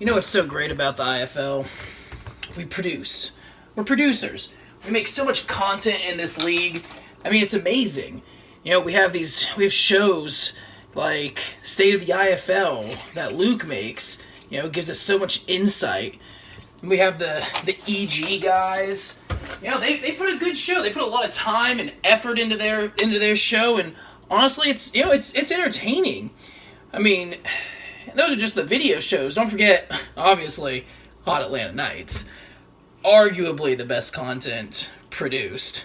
know what's so great about the IFL? We produce. We're producers. We make so much content in this league. I mean, it's amazing. You know, we have shows like State of the IFL that Luke makes. You know, it gives us so much insight. And we have the EG guys. You know, they put a good show. They put a lot of time and effort into their show, and honestly, it's entertaining. I mean, those are just the video shows. Don't forget, obviously, Hot Atlanta Nights. Arguably the best content produced.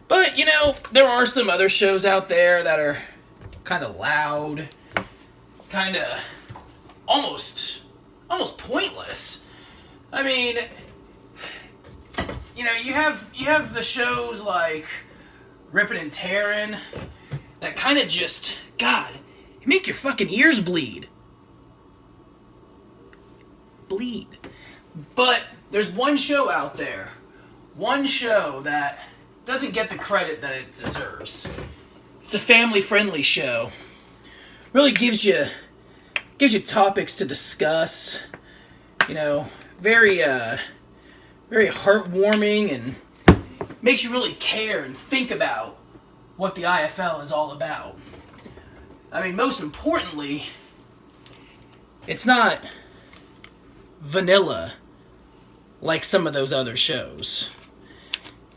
But, you know, there are some other shows out there that are kind of loud, kind of almost pointless. I mean, you know, you have the shows like Rippin' and Tearin' that kind of just, God, make your fucking ears bleed. But there's one show out there, one show that doesn't get the credit that it deserves. It's a family-friendly show. Really gives you topics to discuss. You know, very heartwarming, and makes you really care and think about what the IFL is all about. I mean, most importantly, it's not vanilla like some of those other shows.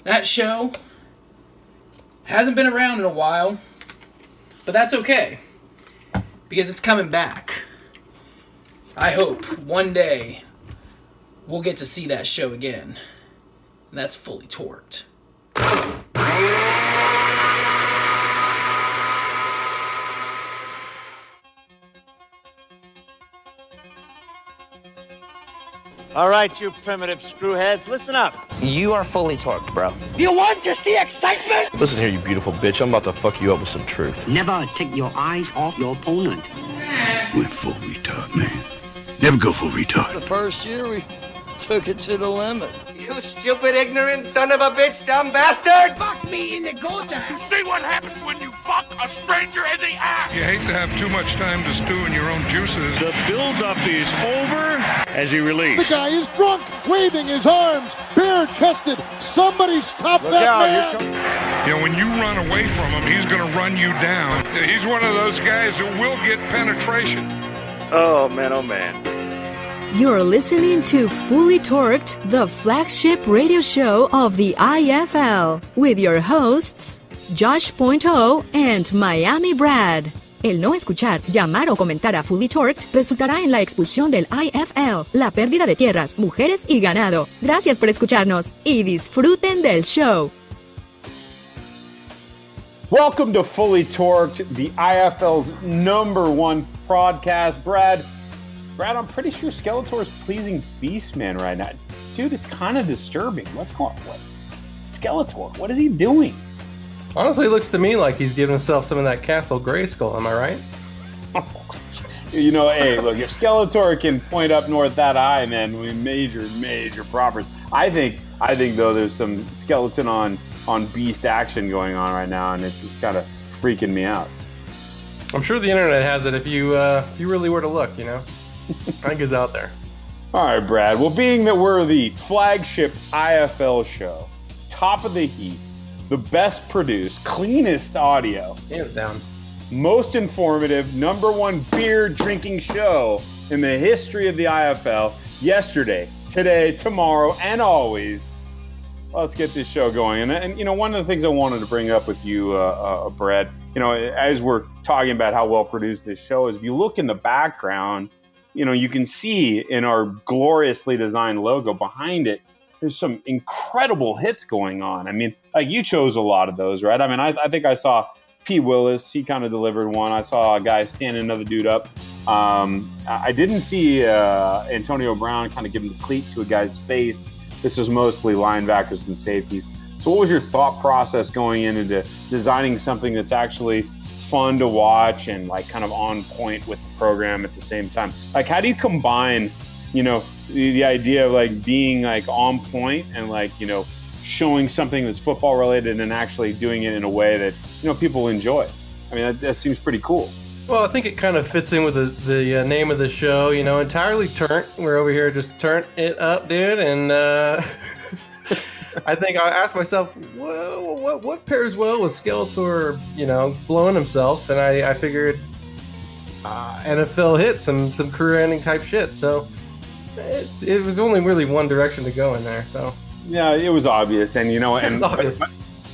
That show hasn't been around in a while, but that's okay, because it's coming back. I hope one day we'll get to see that show again, and that's Fully Torqued. All right, you primitive screwheads, listen up. You are fully torqued, bro. You want to see excitement? Listen here, you beautiful bitch. I'm about to fuck you up with some truth. Never take your eyes off your opponent. Went full retard, man. Never go full retard. The first year, we took it to the limit. You stupid, ignorant son of a bitch, dumb bastard! Fuck me in the gutter! You see what happens when you fuck a stranger in the ass! You hate to have too much time to stew in your own juices. The build-up is over as he released. The guy is drunk, waving his arms, bare-chested. Somebody stop that man! You know, when you run away from him, he's going to run you down. He's one of those guys who will get penetration. Oh, man. You're listening to Fully Torqued, the flagship radio show of the IFL, with your hosts, Josh Pointo and Miami Brad. El no escuchar, llamar o comentar a Fully Torqued resultará en la expulsión del IFL, la pérdida de tierras, mujeres y ganado. Gracias por escucharnos y disfruten del show. Welcome to Fully Torqued, the IFL's #1 podcast. Brad, I'm pretty sure Skeletor's pleasing Beastman right now. Dude, it's kind of disturbing. What's going on? Skeletor, what is he doing? Honestly, it looks to me like he's giving himself some of that Castle Grayskull. Am I right? You know, hey, look, if Skeletor can point up north that high, man, we major properties. I think though, there's some skeleton on Beast action going on right now, and it's kind of freaking me out. I'm sure the internet has it if you really were to look, you know. I think it's out there. All right, Brad. Well, being that we're the flagship IFL show, top of the heap, the best produced, cleanest audio, hands down, most informative, #1 beer drinking show in the history of the IFL, yesterday, today, tomorrow, and always. Let's get this show going. And you know, one of the things I wanted to bring up with you, Brad, you know, as we're talking about how well produced this show is, if you look in the background, you know, you can see in our gloriously designed logo behind it, there's some incredible hits going on. I mean, like, you chose a lot of those, right? I mean, I think I saw P. Willis. He kind of delivered one. I saw a guy standing another dude up. I didn't see Antonio Brown kind of giving the cleat to a guy's face. This was mostly linebackers and safeties. So what was your thought process going into designing something that's actually fun to watch and like kind of on point with the program at the same time? Like, how do you combine, you know, the idea of like being like on point and like, you know, showing something that's football related and actually doing it in a way that, you know, people enjoy? I mean, that seems pretty cool. Well, I think it kind of fits in with the name of the show, you know, entirely turnt. We're over here just turn it up, dude, and I think I asked myself, well, what pairs well with Skeletor, you know, blowing himself, and I figured NFL hits, some career-ending type shit. So it was only really one direction to go in there. So yeah, it was obvious, and you know, and obvious.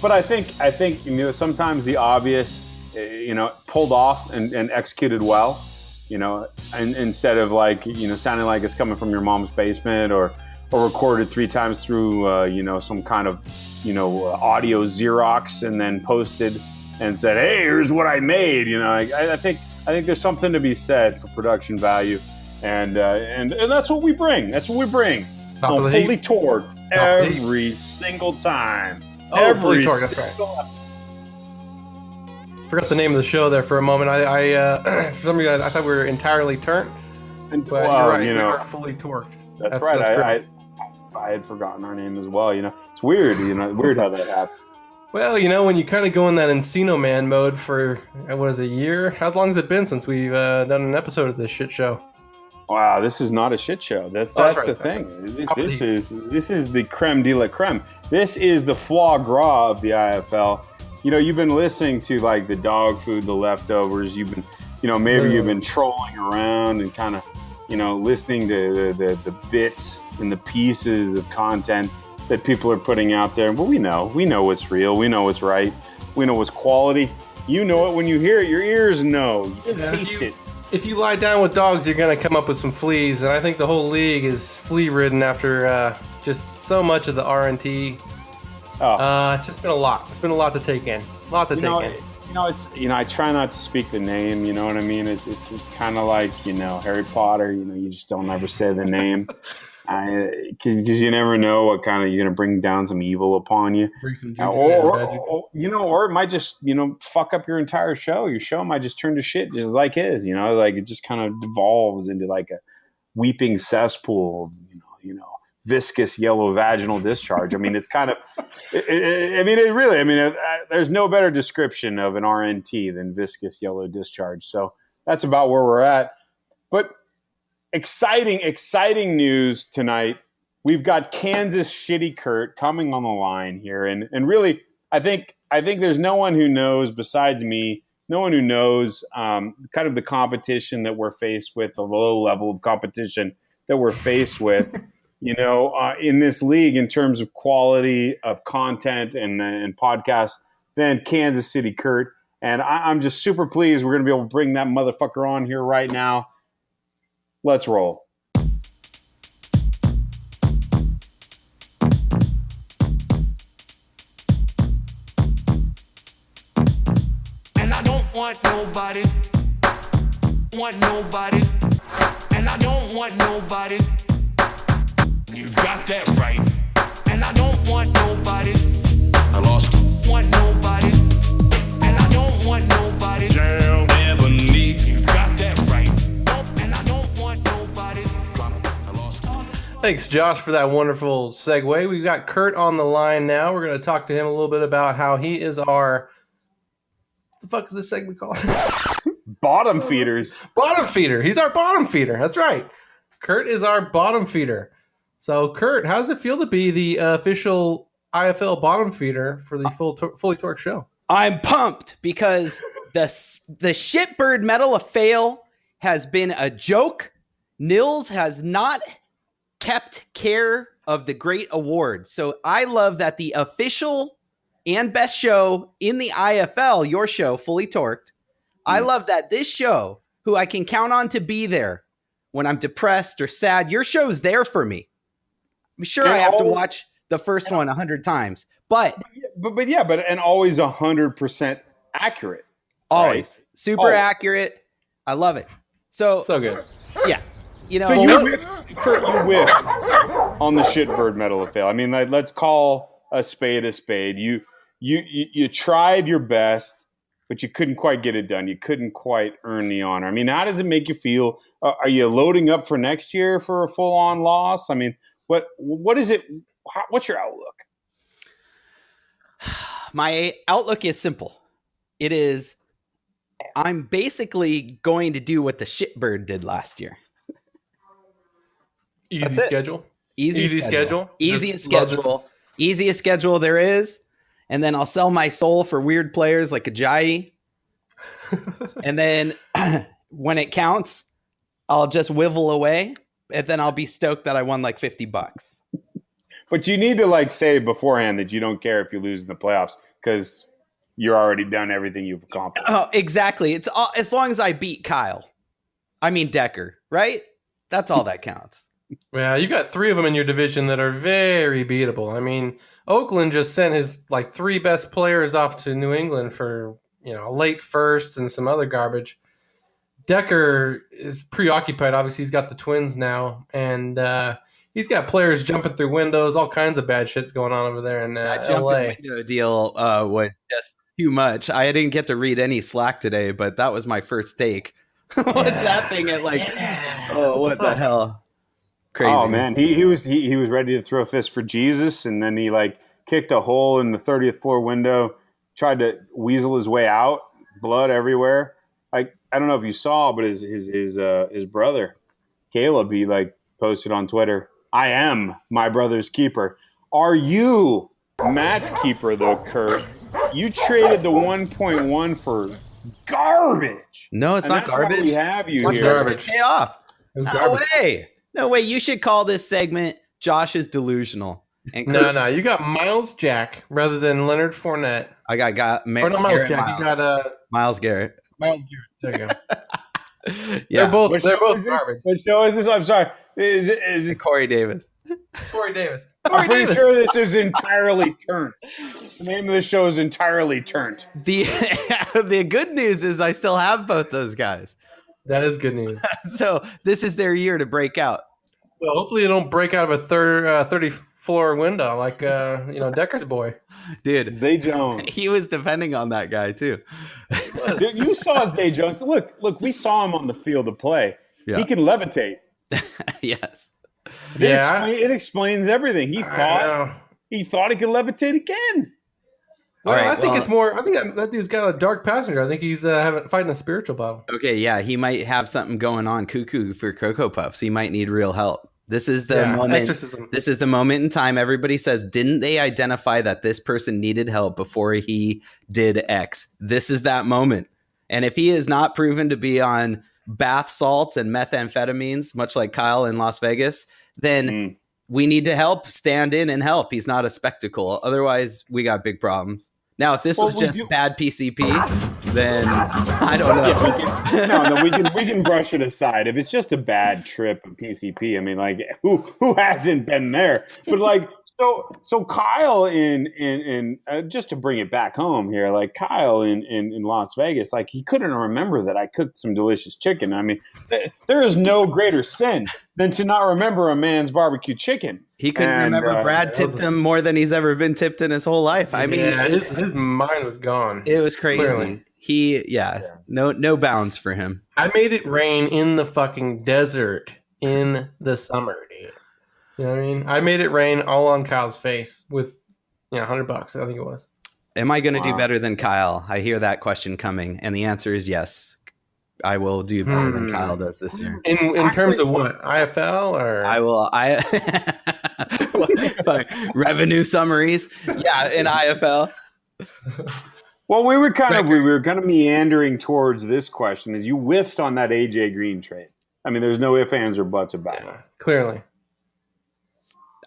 But I think you know, sometimes the obvious, you know, pulled off and executed well, you know, and instead of like, you know, sounding like it's coming from your mom's basement or recorded 3 times through, you know, some kind of, you know, audio Xerox and then posted and said, hey, here's what I made. You know, I think there's something to be said for production value, and that's what we bring. That's what we bring. Fully torqued every single time. Oh, Fully Torqued. That's right. Forgot the name of the show there for a moment. I for some reason I thought we were entirely turnt, but you're right. You know, Fully Torqued. That's right. I had forgotten our name as well. You know, it's weird. You know, weird how that happened. Well, you know, when you kind of go in that Encino Man mode for what is it, a year? How long has it been since we've done an episode of this shit show? Wow, this is not a shit show. That's right, the thing. Right. This is the creme de la creme. This is the foie gras of the IFL. You know, you've been listening to like the dog food, the leftovers. You've been, you know, maybe you've been trolling around and kind of, you know, listening to the bits and the pieces of content that people are putting out there. But we know what's real. We know what's right. We know what's quality. You know it when you hear it. Your ears know. You can taste it. If you lie down with dogs, you're going to come up with some fleas. And I think the whole league is flea-ridden after just so much of the RNT. It's just been a lot. It's been a lot to take in. I try not to speak the name. You know what I mean? It's kind of like, you know, Harry Potter. You know, you just don't ever say the name. Because you never know what kind of you're gonna bring down some evil upon you, or it might just, you know, fuck up your entire show. Your show might just turn to shit, just like his. You know, like it just kind of devolves into like a weeping cesspool. You know, viscous yellow vaginal discharge. I mean, it's kind of. There's no better description of an RNT than viscous yellow discharge. So that's about where we're at, but. Exciting news tonight. We've got Kansas Shitty Kurt coming on the line here. And really, I think there's no one who knows besides me, no one who knows kind of the competition that we're faced with, the low level of competition that we're faced with, you know, in this league in terms of quality of content and podcasts than Kansas City Kurt. And I'm just super pleased we're going to be able to bring that motherfucker on here right now. Let's roll. And I don't want nobody. And I don't want nobody. You got that right. And I don't want nobody. I lost. Want nobody. And I don't want nobody. Damn, never need. You got that right. Thanks, Josh, for that wonderful segue. We've got Kurt on the line now. We're going to talk to him a little bit about how he is our... What the fuck is this segment called? Bottom feeders. Bottom feeder. He's our bottom feeder. That's right. Kurt is our bottom feeder. So, Kurt, how does it feel to be the official IFL bottom feeder for the Fully Torqued show? I'm pumped because the shitbird medal of fail has been a joke. Nils has not kept care of the great award. So I love that the official and best show in the IFL, your show, Fully Torqued, I love that this show, who I can count on to be there when I'm depressed or sad, your show's there for me. I'm sure I have to watch the first one 100 times, but always 100% accurate. Always. Right? Super accurate. I love it. So good. Yeah. You know, so you whiffed on the shitbird medal of fail. I mean, let's call a spade a spade. You tried your best, but you couldn't quite get it done. You couldn't quite earn the honor. I mean, how does it make you feel? Are you loading up for next year for a full-on loss? I mean, what is it? What's your outlook? My outlook is simple. It is I'm basically going to do what the shitbird did last year. Easy schedule. Easiest schedule. Easiest schedule there is. And then I'll sell my soul for weird players like Ajayi. And then when it counts, I'll just wivel away. And then I'll be stoked that I won like $50. But you need to like say beforehand that you don't care if you lose in the playoffs because you're already done everything you've accomplished. Oh, exactly. It's all, as long as I beat Kyle. I mean Decker, right? That's all that counts. Yeah, you got 3 of them in your division that are very beatable. I mean, Oakland just sent his like 3 best players off to New England for, a late first and some other garbage. Decker is preoccupied. Obviously, he's got the Twins now, and he's got players jumping through windows, all kinds of bad shit's going on over there in that LA. Window deal was just too much. I didn't get to read any Slack today, but that was my first take. What's that thing at like? Oh, what the hell? Crazy. Oh man, he was ready to throw a fist for Jesus, and then he like kicked a hole in the 30th floor window, tried to weasel his way out, blood everywhere. I don't know if you saw, but his brother Caleb, he like posted on Twitter, "I am my brother's keeper." Are you Matt's keeper though, Kurt? You traded the 1.1 for garbage. No, it's not garbage. We have you here. Garbage. Pay off. No way. No way. You should call this segment "Josh is delusional." And No. You got Miles Jack rather than Leonard Fournette. I got not Miles Jack. Miles. You got Miles Garrett. Miles Garrett. There you go. Yeah, they're both garbage. What show is this? I'm sorry. Is this Corey Davis? Corey Davis. I'm pretty sure this is entirely turned. The name of the show is entirely turned. The good news is I still have both those guys. That is good news. So this is their year to break out. Well, hopefully they don't break out of a 30-floor window like Decker's boy. Dude, Zay Jones. He was depending on that guy too. Dude, you saw Zay Jones. Look, we saw him on the field of play. Yeah. He can levitate. Yes. It explains everything. He thought he could levitate again. Well, I think it's more. I think that dude's got a dark passenger. I think he's fighting a spiritual battle. Okay, yeah, he might have something going on cuckoo for Cocoa Puffs. He might need real help. This is the moment. Exorcism. This is the moment in time. Everybody says, didn't they identify that this person needed help before he did X? This is that moment. And if he is not proven to be on bath salts and methamphetamines, much like Kyle in Las Vegas, then we need to stand in and help. He's not a spectacle. Otherwise, we got big problems. Now, if this was just bad PCP, then I don't know. We can brush it aside. If it's just a bad trip of PCP, I mean, like who hasn't been there? But like, so Kyle in just to bring it back home here, like Kyle in Las Vegas, like he couldn't remember that I cooked some delicious chicken. I mean, there is no greater sin than to not remember a man's barbecue chicken. He couldn't remember Brad tipped him more than he's ever been tipped in his whole life. I mean, his mind was gone. It was crazy. Clearly. No bounds for him. I made it rain in the fucking desert in the summer, dude. You know what I mean? I made it rain all on Kyle's face with, $100. I think it was. Am I going to do better than Kyle? I hear that question coming, and the answer is yes. I will do better than Kyle does this year. In terms of what? IFL or I will revenue summaries. Yeah, in IFL. Well, we were kind of meandering towards this question as you whiffed on that AJ Green trade. I mean, there's no ifs, ands, or buts about it. Clearly.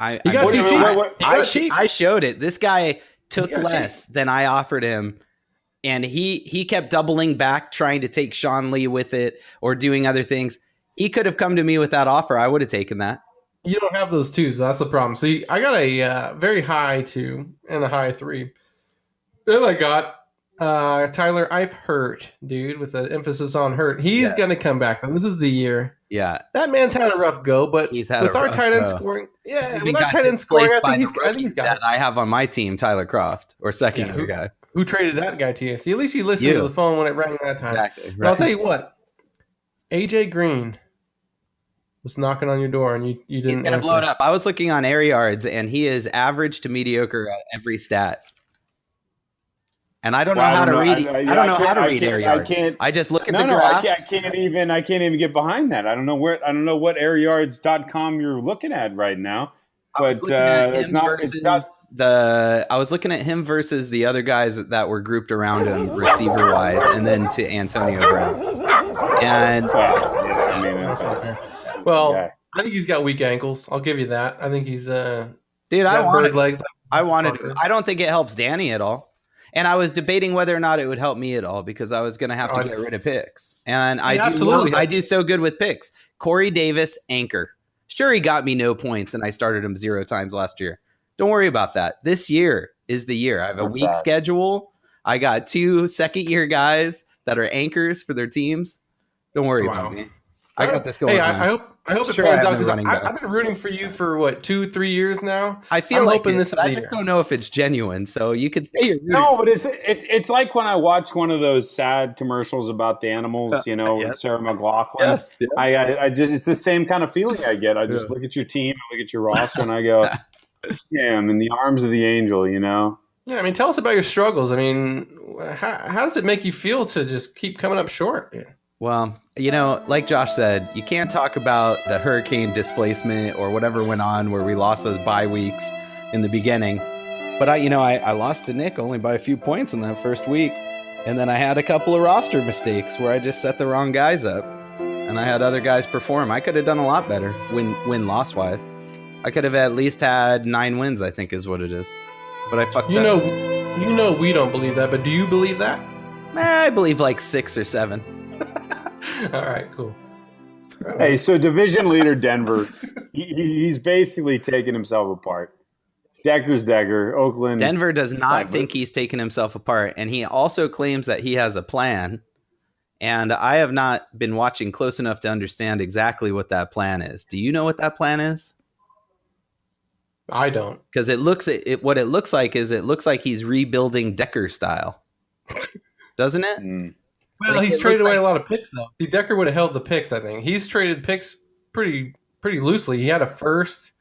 I showed it. This guy took less than I offered him, and he kept doubling back, trying to take Sean Lee with it or doing other things. He could have come to me with that offer. I would have taken that. You don't have those twos. So that's the problem. See, I got a very high 2 and a high 3. Then I got Tyler Eifert, dude, with an emphasis on hurt. He's going to come back. This is the year. Yeah, that man's had a rough go, but with our tight end scoring, with our tight end scoring, I think he's got it. I have on my team Tyler Croft, or second year guy. Who traded that guy to you? See, at least you listened to the phone when it rang that time. Exactly. Right. But I'll tell you what, AJ Green was knocking on your door, and you didn't. He's gonna blow it up. I was looking on air yards, and he is average to mediocre at every stat. And I don't know how to read. I don't know how to read air yards. I just look at the graphs. I can't even get behind that. I don't know what airyards.com you're looking at right now. But it's not. I was looking at him versus the other guys that were grouped around him, receiver wise, and then to Antonio Brown. And well, I think he's got weak ankles. I'll give you that. I think he's dude. I wanted legs. I don't think it helps Danny at all. And I was debating whether or not it would help me at all because I was going to have to get rid of picks. And I do so good with picks. Corey Davis, anchor. Sure, he got me no points, and I started him 0 times last year. Don't worry about that. This year is the year. I have a weak schedule. I got 2 second-year guys that are anchors for their teams. Don't worry about me. I got this going. Hey, I hope it pans out because I've been rooting for you for what 2-3 years now. I feel like hoping this is I just don't know if it's genuine. So you could say you're rooting. No, but it's like when I watch one of those sad commercials about the animals, with Sarah McLachlan. Yes. Yeah. I just it's the same kind of feeling I get. I just look at your team, I look at your roster, and I go, "Yeah, I'm in the arms of the angel." Yeah, I mean, tell us about your struggles. I mean, how does it make you feel to just keep coming up short? Yeah. Well, like Josh said, you can't talk about the hurricane displacement or whatever went on where we lost those bye weeks in the beginning. But I lost to Nick only by a few points in that first week. And then I had a couple of roster mistakes where I just set the wrong guys up and I had other guys perform. I could have done a lot better win-loss wise. I could have at least had 9 wins, I think is what it is. But I fucked up. We don't believe that, but do you believe that? I believe like 6 or 7. All right, cool. Hey, so division leader Denver, he's basically taking himself apart. Decker's Decker, Oakland. Denver does not think he's taken himself apart, and he also claims that he has a plan. And I have not been watching close enough to understand exactly what that plan is. Do you know what that plan is? I don't. Because what it looks like is he's rebuilding Decker style. Doesn't it? Mm. Well, he's traded away a lot of picks, though. Decker would have held the picks, I think. He's traded picks pretty loosely. He had a first.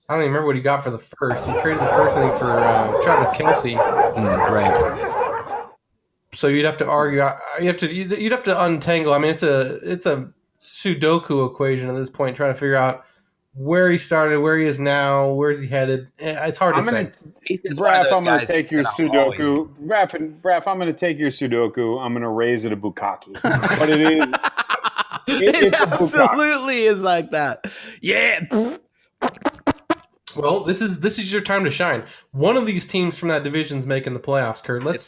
I don't even remember what he got for the first. He traded the first, I think, for Travis Kelce. Right. So you'd have to argue. You'd have to untangle. I mean, it's a Sudoku equation at this point, trying to figure out where he started, where he is now, where's he headed. It's hard to say. Raph, I'm going to take your Sudoku. Raph, I'm going to take your Sudoku. I'm going to raise it a bukkake. But it is. It absolutely is like that. Yeah. Well, this is your time to shine. One of these teams from that division's making the playoffs, Kurt. Let's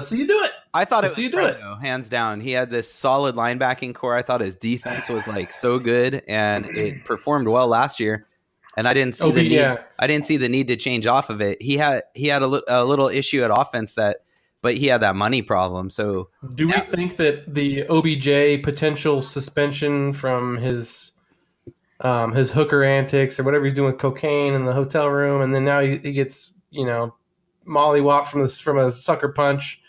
see you do it. I thought it was Brendo, hands down. He had this solid linebacking core. I thought his defense was so good, and it performed well last year. And I didn't see the need. I didn't see the need to change off of it. He had a little issue at offense but he had that money problem. So do we think that the OBJ potential suspension from his hooker antics or whatever he's doing with cocaine in the hotel room, and then now he gets mollywop from a sucker punch?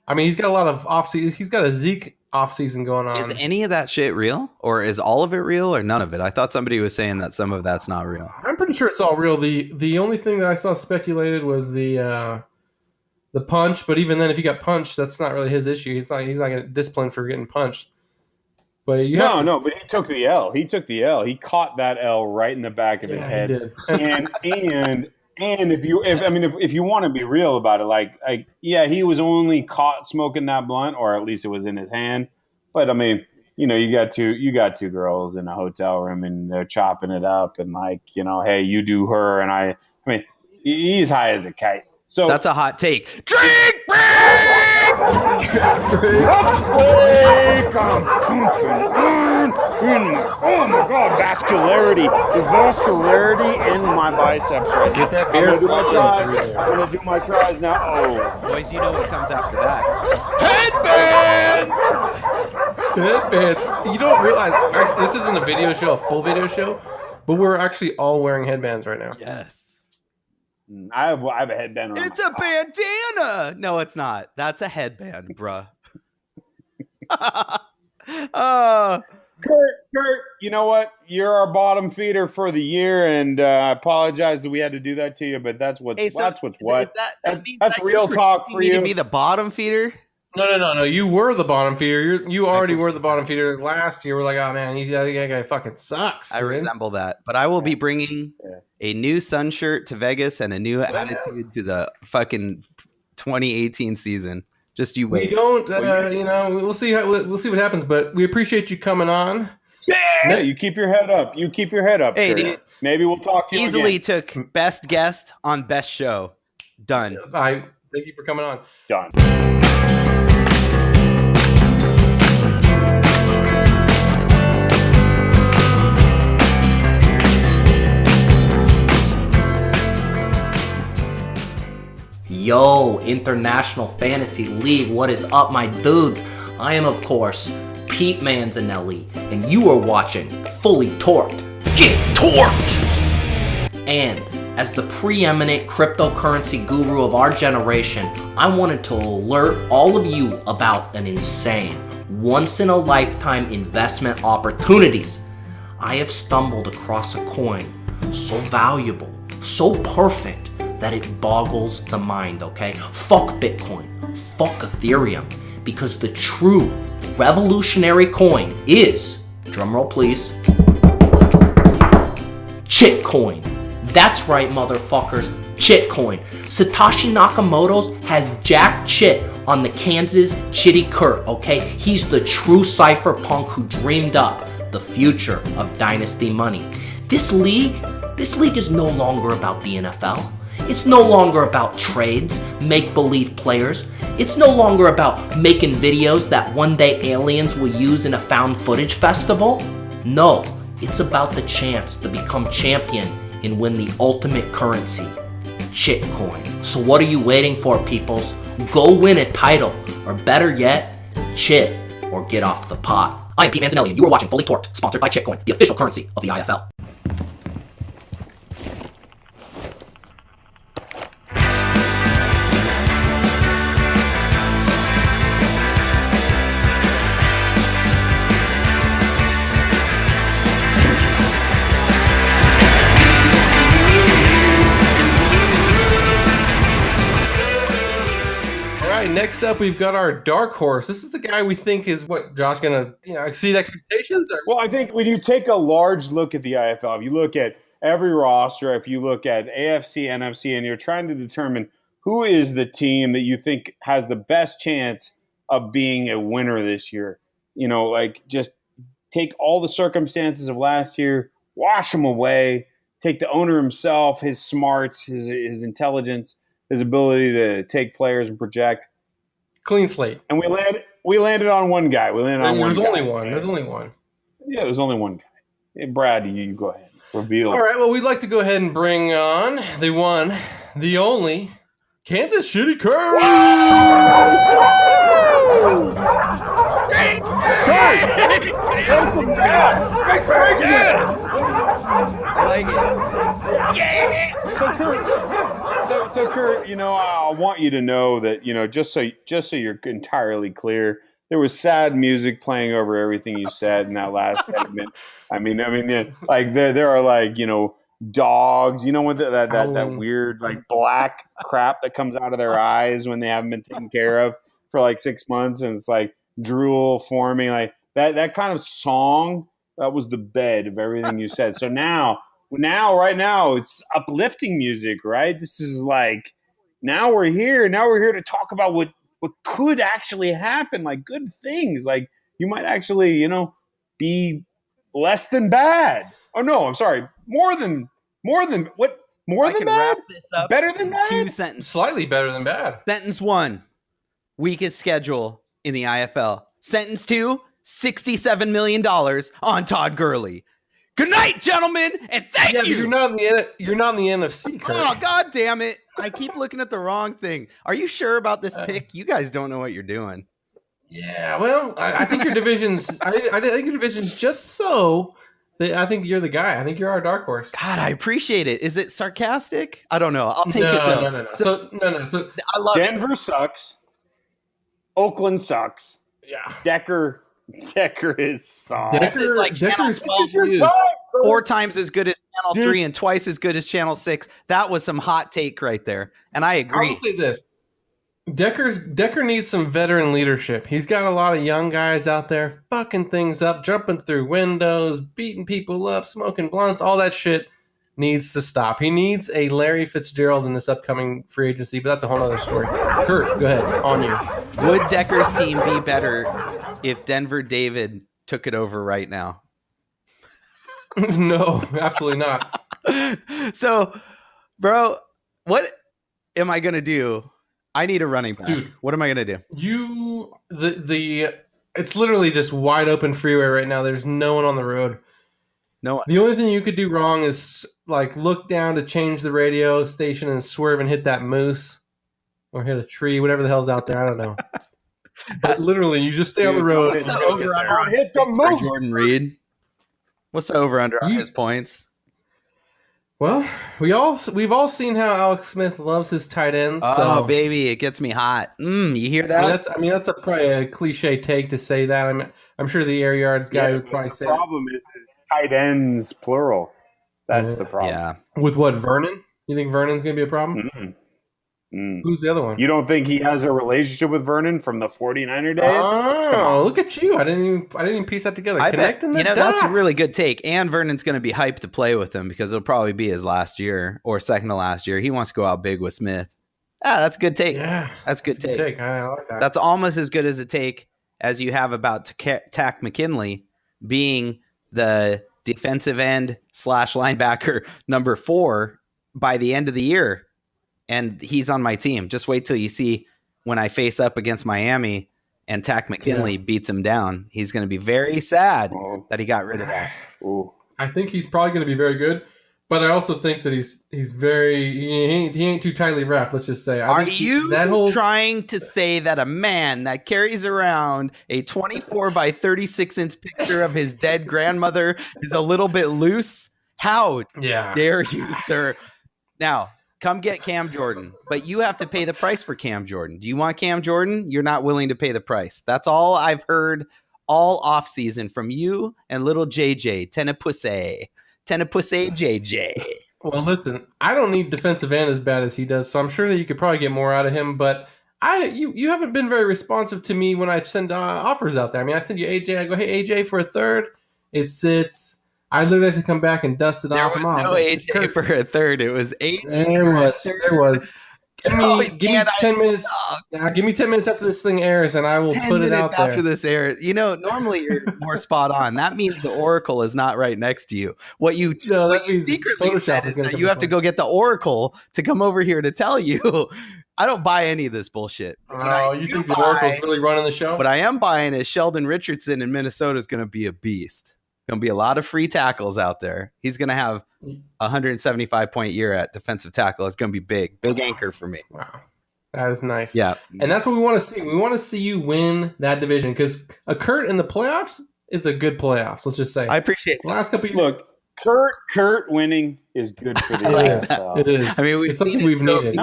I mean, he's got a lot of offseason. He's got a Zeke offseason going on. Is any of that shit real, or is all of it real, or none of it? I thought somebody was saying that some of that's not real. I'm pretty sure it's all real. The only thing that I saw speculated was the punch, but even then, if he got punched, that's not really his issue. He's not getting disciplined for getting punched. But but he took the L. He caught that L right in the back of his head. He did. And if you want to be real about it, he was only caught smoking that blunt, or at least it was in his hand. But I mean, you got two girls in a hotel room and they're chopping it up and hey, you do her, and I mean, he's high as a kite. So that's a hot take. Drink break! Oh my God, vascularity. The vascularity in my biceps right Get that beer. I'm going to do my tries now. Oh. Boys, you know what comes after that. Headbands! You don't realize, this isn't a video show, a full video show, but we're actually all wearing headbands right now. Yes. I have a headband on. It's a bandana. No, it's not. That's a headband, bruh. Kurt, you know what? You're our bottom feeder for the year, and I apologize that we had to do that to you, but that's what's that's what. That's real talk for you. To be the bottom feeder. No. You were the bottom feeder. You already were the bottom feeder last year. We're like, oh man, that guy fucking sucks. I resemble that, but I will be bringing a new Sun shirt to Vegas and a new attitude to the fucking 2018 season. Just you wait. We don't, we'll see what happens, but we appreciate you coming on. Yeah, you keep your head up. Hey, dude, maybe we'll talk to you easily again. took best guest on best show. Done. Thank you for coming on. Done. Yo, International Fantasy League, what is up, my dudes? I am, of course, Pete Manzanelli, and you are watching Fully Torqued. Get torqued! And as the preeminent cryptocurrency guru of our generation, I wanted to alert all of you about an insane, once-in-a-lifetime investment opportunities. I have stumbled across a coin so valuable, so perfect, that it boggles the mind, okay? Fuck Bitcoin, fuck Ethereum, because the true revolutionary coin is, drumroll please, Chitcoin. That's right, motherfuckers, Chitcoin. Satoshi Nakamoto's has jack chit on the Kansas Chitty Kurt, okay? He's the true cypherpunk who dreamed up the future of dynasty money. This league is no longer about the NFL. It's no longer about trades, make-believe players. It's no longer about making videos that one day aliens will use in a found footage festival. No, it's about the chance to become champion and win the ultimate currency, Chitcoin. So what are you waiting for, peoples? Go win a title, or better yet, chit or get off the pot. I am Pete Manzanelli, and you are watching Fully Torqued, sponsored by Chitcoin, the official currency of the IFL. Next up, we've got our dark horse. This is the guy we think is what, Josh, going to exceed expectations? Or? Well, I think when you take a large look at the IFL, if you look at every roster, if you look at AFC, NFC, and you're trying to determine who is the team that you think has the best chance of being a winner this year, just take all the circumstances of last year, wash them away, take the owner himself, his smarts, his intelligence, his ability to take players and project. Clean slate. And we landed on one guy. There's only one. Yeah, there's only one guy. Hey, Brad, you go ahead. Reveal. All right, well, we'd like to go ahead and bring on the one, the only, Kansas City Kurt! I like it. Yeah! So Kurt, I want you to know that, just so you're entirely clear, there was sad music playing over everything you said in that last segment. I mean, like there are like, dogs, what that weird like black crap that comes out of their eyes when they haven't been taken care of for like 6 months, and it's like drool forming, like that kind of song. That was the bed of everything you said. So right now, it's uplifting music, right? This is like, now we're here to talk about what could actually happen, like good things. Like you might actually, be less than bad. Oh no, I'm sorry. More than what? More than bad? Wrap this up. Better than bad? 2 sentences. Slightly better than bad. Sentence 1, weakest schedule in the IFL. Sentence 2, $67 million on Todd Gurley. Good night, gentlemen, and thank you. You're not in the NFC, Kurt. Oh, God damn it. I keep looking at the wrong thing. Are you sure about this pick? You guys don't know what you're doing. Yeah, well, I think your division's I think your division's just so that I think you're the guy. I think you're our dark horse. God, I appreciate it. Is it sarcastic? I don't know. I'll take it though. No. So I love Denver sucks. Oakland sucks. Yeah. Decker Decker is soft. This is like Channel 12 news. 4 times as good as Channel 3 and twice as good as Channel 6. That was some hot take right there. And I agree. I will say this. Decker needs some veteran leadership. He's got a lot of young guys out there fucking things up, jumping through windows, beating people up, smoking blunts, all that shit needs to stop. He needs a Larry Fitzgerald in this upcoming free agency, but that's a whole other story. Kurt, go ahead. On you. Would Decker's team be better if Denver David took it over right now? No, absolutely not. So, bro, what am I going to do? I need a running back. Dude, what am I going to do? It's literally just wide open freeway right now. There's no one on the road. No one. The only thing you could do wrong is like look down to change the radio station and swerve and hit that moose or hit a tree, whatever the hell's out there. I don't know. But literally, you just stay on the road. What's the over-under hit the moose? Jordan Reed. What's the over-under on his points? Well, we've all seen how Alex Smith loves his tight ends. Oh, baby, it gets me hot. You hear that? That's probably a cliche take to say that. I'm sure the air yards guy would probably say. The problem is tight ends plural. That's the problem. Yeah. With what, Vernon? You think Vernon's going to be a problem? Who's the other one? You don't think he has a relationship with Vernon from the 49er days? Oh, look at you. I didn't even piece that together. I bet, Connecting the dots. that's a really good take. And Vernon's going to be hyped to play with him because it'll probably be his last year or second to last year. He wants to go out big with Smith. That's a good take. Yeah. That's a good take. I like that. That's almost as good as a take as you have about Tack McKinley being the defensive end / linebacker number 4 by the end of the year. And he's on my team. Just wait till you see when I face up against Miami and Tack McKinley beats him down. He's going to be very sad that he got rid of that. I think he's probably going to be very good, but I also think that he's very he ain't too tightly wrapped. Let's just say. Are you trying to say that a man that carries around a 24 by 36 inch picture of his dead grandmother is a little bit loose? How dare you, sir? Now, come get Cam Jordan, but you have to pay the price for Cam Jordan. Do you want Cam Jordan? You're not willing to pay the price. That's all I've heard all offseason from you and little JJ, Tenepusse JJ. Well, listen, I don't need defensive end as bad as he does, so I'm sure that you could probably get more out of him, but you haven't been very responsive to me when I send offers out there. I mean, I send you AJ, I go, hey, AJ, for a third. It sits. I literally have to come back and dust it off. There was no AJ for a third. It was 8. There was. Give me 10 minutes. Give me 10 minutes after this thing airs, and I will put it out there. After this airs, normally you're more spot on. That means the Oracle is not right next to you. What you secretly said is that you have to go get the Oracle to come over here to tell you. I don't buy any of this bullshit. Oh, you think the Oracle's really running the show? What I am buying is Sheldon Richardson in Minnesota is going to be a beast. Going to be a lot of free tackles out there. He's going to have a 175-point year at defensive tackle. It's going to be big anchor for me. Wow. That is nice. Yeah. And that's what we want to see. We want to see you win that division because a Kurt in the playoffs is a good playoffs. Let's just say. I appreciate the last couple of Look, years. Kurt winning is good for the NFL. It is. I mean, it's something we've needed.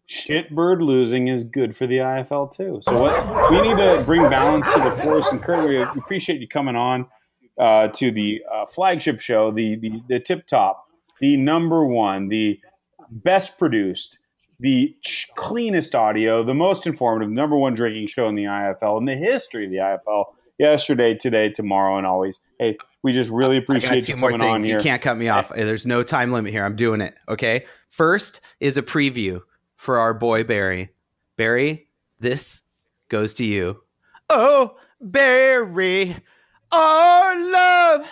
Shitbird losing is good for the IFL too. So we need to bring balance to the force. And Kurt, we appreciate you coming on to the flagship show, the tip top, the number one, the best produced, the cleanest audio, the most informative, number one drinking show in the IFL in the history of the IFL. Yesterday, today, tomorrow, and always. Hey, we just really appreciate you coming on here. You can't cut me off. There's no time limit here. I'm doing it. Okay. First is a preview for our boy Barry. Barry, this goes to you. Oh, Barry, our love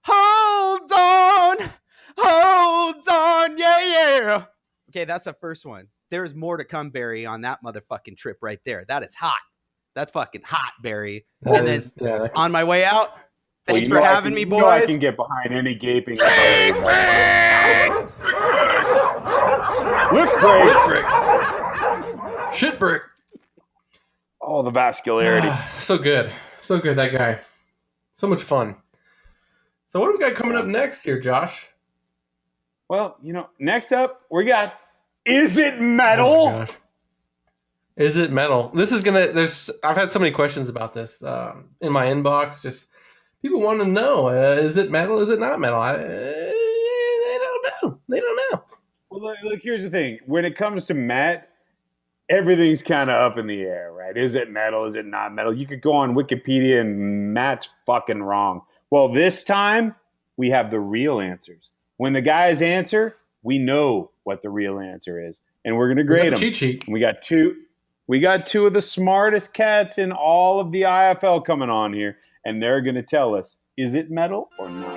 holds on, yeah. Okay, that's the first one. There's more to come, Barry, on that motherfucking trip right there. That is hot. That's fucking hot, Barry. On my way out, thanks for having me, boys. I can get behind any gaping. Lift break. Shit brick. Oh, the vascularity. So good, that guy. So much fun. So what do we got coming up next here, Josh? Well, next up we got Is It Metal? Oh, gosh. Is it metal? This is gonna. I've had so many questions about this in my inbox. Just people want to know: is it metal? Is it not metal? They don't know. They don't know. Well, look. Here's the thing: when it comes to Matt, everything's kind of up in the air, right? Is it metal? Is it not metal? You could go on Wikipedia and Matt's fucking wrong. Well, this time we have the real answers. When the guys answer, we know what the real answer is, and we're gonna grade them. Cheat sheet. We got two of the smartest cats in all of the IFL coming on here, and they're going to tell us, is it metal or not?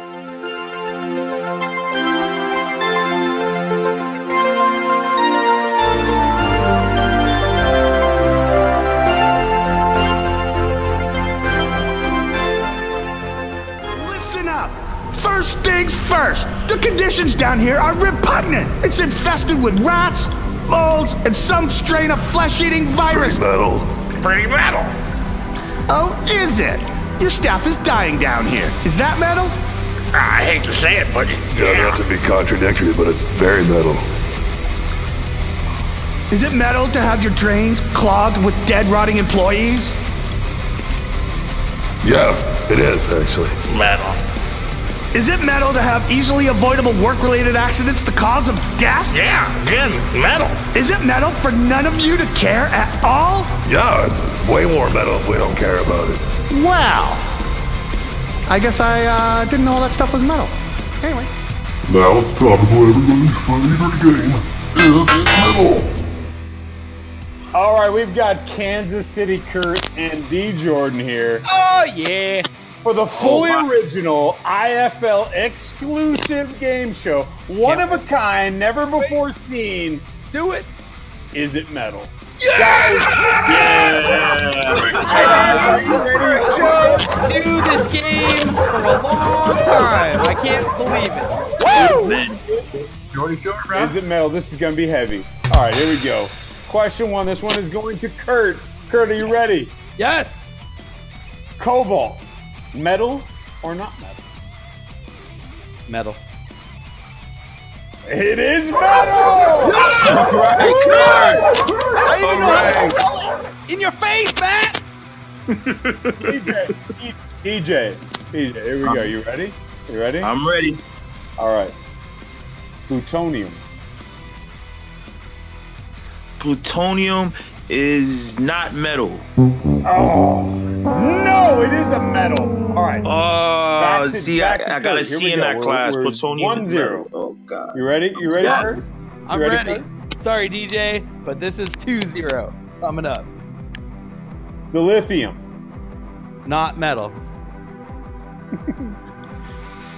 Listen up. First things first. The conditions down here are repugnant. It's infested with rats, molds, and some strain of flesh-eating virus. Pretty metal. Oh, is it? Your staff is dying down here. Is that metal? I hate to say it, but yeah, not to be contradictory, but it's very metal. Is it metal to have your drains clogged with dead, rotting employees? Yeah, it is actually. Metal. Is it metal to have easily avoidable work-related accidents the cause of death? Yeah, again, metal. Is it metal for none of you to care at all? Yeah, it's way more metal if we don't care about it. Wow. I guess I didn't know all that stuff was metal. Anyway. Now it's time to play everybody's favorite game. Is it metal? All right, we've got Kansas City Kurt and D. Jordan here. Oh, yeah. For the fully original IFL exclusive game show, one of a kind, never before seen. Do it. Is it metal? Yeah! I've been ready to do this game for a long time. I can't believe it. Woo! Jordy Short, bro. Is it metal? This is going to be heavy. All right, here we go. Question 1. This one is going to Kurt. Kurt, are you ready? Yes. Cobalt. Metal or not metal? Metal. It is metal! Yes! Right. I even know how to spell it! In your face, Matt! EJ, here we go. You ready? You ready? I'm ready. All right. Plutonium. Plutonium is not metal. Oh, no, it is a metal. All right. I got a C in that class. Plutonium is 1-0. metal. Oh, God. You ready? You ready, Yes. Kurt? I'm You ready. Kurt? Sorry, DJ, but this is 2-0 coming up. The lithium. Not metal.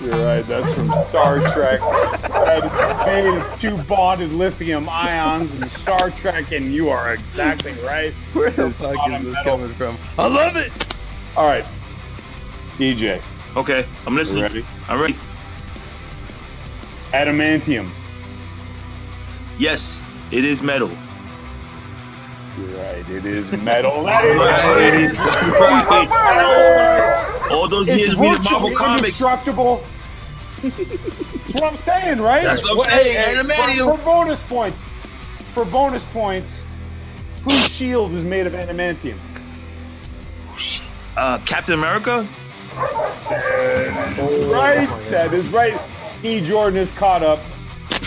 You're right. That's from Star Trek. That is made of two bonded lithium ions in Star Trek, and you are exactly right. Where the fuck is this coming from? I love it. All right, DJ. Okay, I'm listening. You ready? I'm ready. Adamantium. Yes, it is metal. You're right. It is metal. That is All those years it's reading virtually Marvel comics. indestructible. That's what I'm saying, right? That's what I'm saying. Adamantium. For bonus points, whose shield is made of adamantium? Captain America? Right. That is right. E. Jordan is caught up.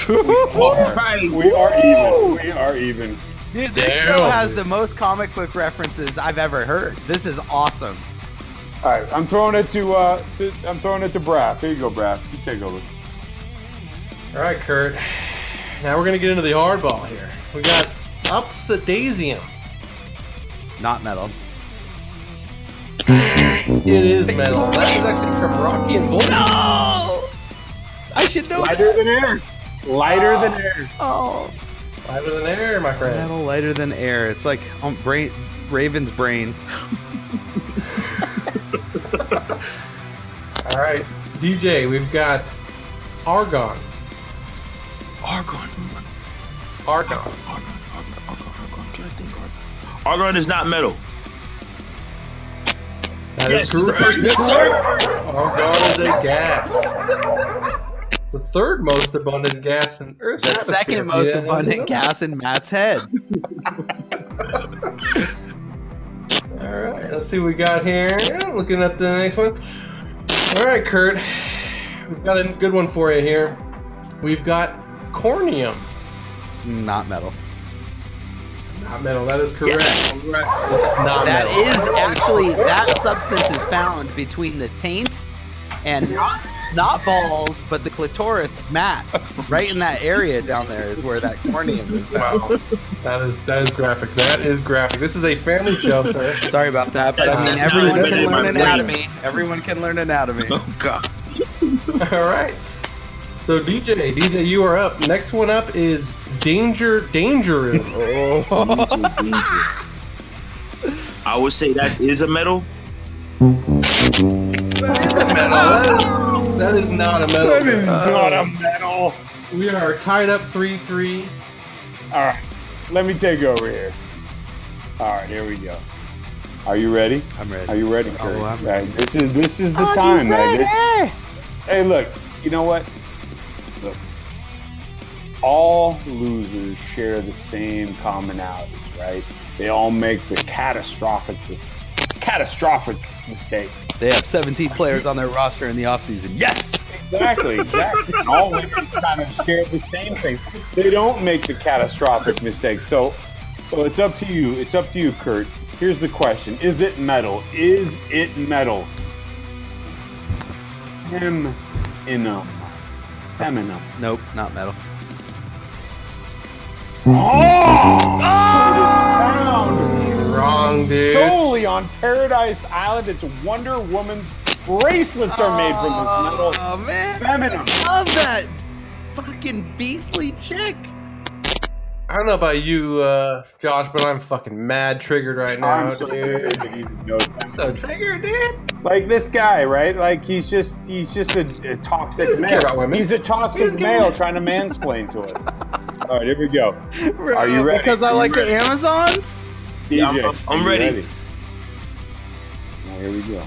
We are even. Dude, this show has the most comic book references I've ever heard. This is awesome. All right, I'm throwing it to Braff. Here you go, Braff. You take over. All right, Kurt. Now we're gonna get into the hardball here. We got Upsidasium. Not metal. It is metal. That is actually from Rocky and Bullets. No! I should know Lighter than air. Lighter than air. Oh. Lighter than air, my friend. Metal lighter than air. It's like Raven's brain. All right, DJ, we've got Argon. Argon. Argon. Can I think Argon? Argon is not metal. That is correct. Yes, sir. Argon is a gas. It's the third most abundant gas in Earth's The atmosphere. second most abundant gas in Matt's head. Let's see what we got here. Looking at the next one. All right, Kurt. We've got a good one for you here. We've got cornium. Not metal. Not metal. That is correct. Yes. It's not That metal. is actually, that substance is found between the taint and not balls, but the clitoris, Matt. Right in that area down there is where that cornium is found. Wow. That is graphic. That is graphic. This is a family show, sir. Sorry about that, but I mean, everyone can learn anatomy. Everyone can learn anatomy. Oh God. All right. So DJ, you are up. Next one up is Danger Room. I would say that is a metal. That is not a metal. That is not a metal. We are tied up 3-3. All right, let me take over here. All right, here we go. Are you ready? I'm ready. Are you ready? Oh, Kurt? I'm Right, this is the time. Right? Hey, look. You know what? Look. All losers share the same commonalities, right? They all make the catastrophic mistakes. They have 17 players on their roster in the offseason. Yes! Exactly. And all women kind of share the same thing. They don't make the catastrophic mistakes. So it's up to you. It's up to you, Kurt. Here's the question. Is it metal? Is it metal? Feminine. Nope, not metal. Wrong, dude. Solely on Paradise Island, it's Wonder Woman's bracelets are made from this metal. Oh man, Feminine. I love that fucking beastly chick. I don't know about you, Josh, but I'm fucking mad triggered right now, I'm so dude. So triggered, dude. Like this guy, right? Like he's just a toxic doesn't care about male. women. He's a toxic male trying to mansplain to us. All right, here we go. Are you ready? Because I like the Amazons? DJ, I'm are you ready. Now, here we go.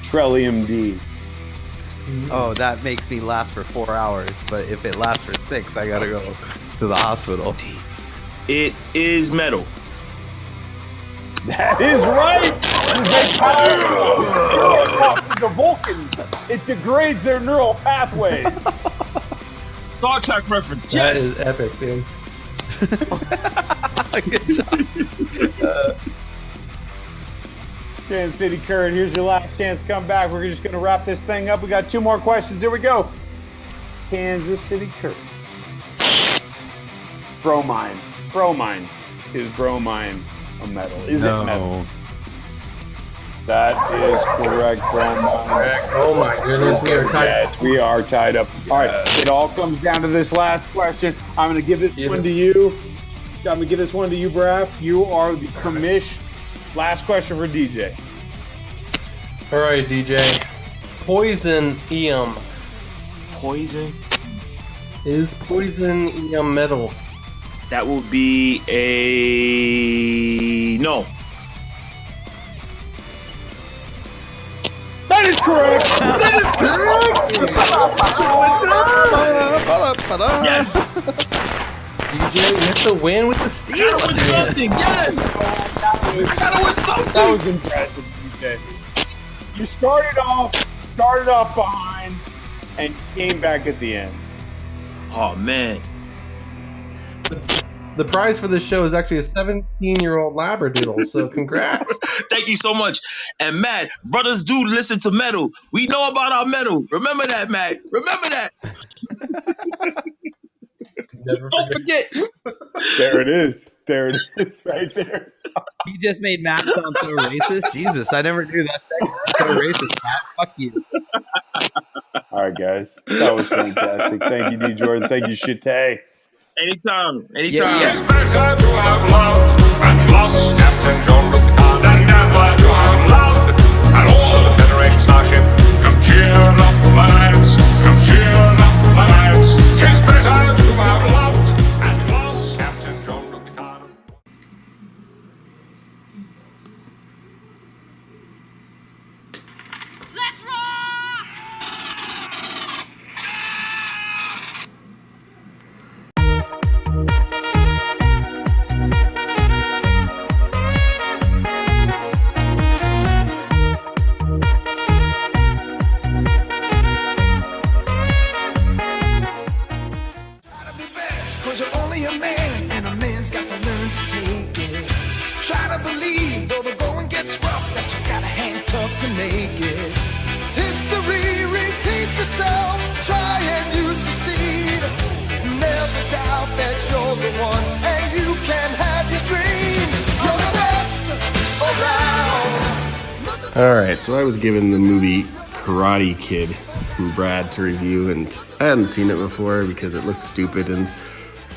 Trillium D. Oh, that makes me last for 4 hours, but if it lasts for 6, I gotta go to the hospital. It is metal. That is right. It is a toxic to Vulcan. It degrades their neural pathways. Star Trek reference. That Yes. is epic, dude. Good job. Kansas City Kurt, here's your last chance to come back. We're just going to wrap this thing up. We got 2 more questions. Here we go. Kansas City Kurt. Bromine. Bromine. Is bromine a metal? Is it metal? That is correct, bromine. Correct. Oh my goodness, we are tied. Yes, we are tied up. All right, it all comes down to this last question. I'm going to give this one to you. I'm going to give this one to you, Braff. You are the commish. Last question for DJ. All right, DJ. Poison-ium. Poison. Is poison-ium metal? That would be a no. That is correct. That is correct. Yes. DJ with the win with the steal. Yes. That was impressive, DJ. You started off behind and came back at the end. Oh man. The prize for this show is actually a 17-year-old Labradoodle, so congrats. Thank you so much. And Matt, brothers do listen to metal. We know about our metal. Remember that, Matt. Remember that. Don't forget. There it is. There it is, right there. You just made Matt sound so racist. Jesus, I never knew that. So racist, Matt. Fuck you. All right, guys. That was fantastic. Thank you, D. Jordan. Thank you, Shite. Anytime. It's better to have loved and lost Captain Jean-Luc Picard than never to have loved and all the Federated Starship. Come cheer up my lads. Come cheer up my lads. It's better to have loved and lost Captain Jean-Luc Picard. Let's rock! believe, though the going gets rough, that you gotta hang tough to make it. History repeats itself, try and you succeed. Never doubt that you're the one, and you can have your dream. You're the best around. All right, so I was given the movie Karate Kid from Brad to review, and I hadn't seen it before because it looked stupid, and